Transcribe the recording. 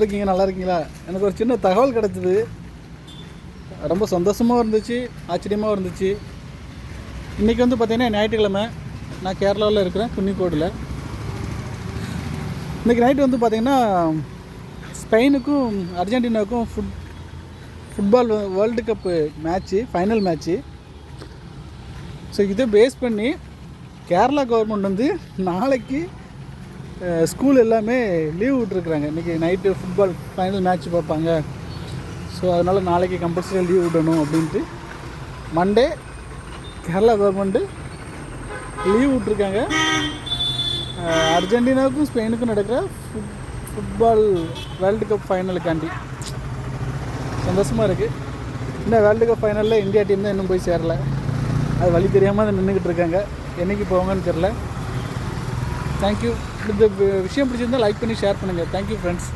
இருக்கீங்க, நல்லா இருக்கீங்களா? எனக்கு ஒரு சின்ன தகவல் கிடச்சிது. ரொம்ப சந்தோஷமாகவும் இருந்துச்சு, ஆச்சரியமாகவும் இருந்துச்சு. இன்றைக்கி வந்து பார்த்திங்கன்னா ஞாயிற்றுக்கிழமை. நான் கேரளாவில் இருக்கிறேன், குன்னிக்கோடில். இன்றைக்கி நைட்டு வந்து பார்த்திங்கன்னா ஸ்பெயினுக்கும் அர்ஜென்டினாவுக்கும் football world cup match, final match. So இதை பேஸ் பண்ணி கேரளா கவர்மெண்ட் வந்து நாளைக்கு ஸ்கூல் எல்லாமே லீவ் விட்ருக்குறாங்க. இன்றைக்கி நைட்டு ஃபுட்பால் ஃபைனல் மேட்ச் பார்ப்பாங்க. ஸோ அதனால் நாளைக்கு கம்பல்சரியாக லீவ் விடணும் அப்படின்ட்டு மண்டே கேரளா கவர்மெண்ட்டு லீவ் விட்ருக்காங்க. அர்ஜென்டினாவுக்கும் ஸ்பெயினுக்கும் நடக்கிற ஃபுட்பால் வேர்ல்டு கப் ஃபைனலுக்காண்டி சந்தோஷமாக இருக்குது. இந்த வேர்ல்டு கப் ஃபைனலில் இந்தியா டீம் தான் இன்னும் போய் சேரலை. அது வழி தெரியாமல் அதை நின்றுக்கிட்டு இருக்காங்க. என்றைக்கு போவாங்கன்னு தெரில. தேங்க்யூ. இந்த விஷயம் பிடிச்சிருந்தால் லைக் பண்ணி ஷேர் பண்ணுங்கள். Thank you friends.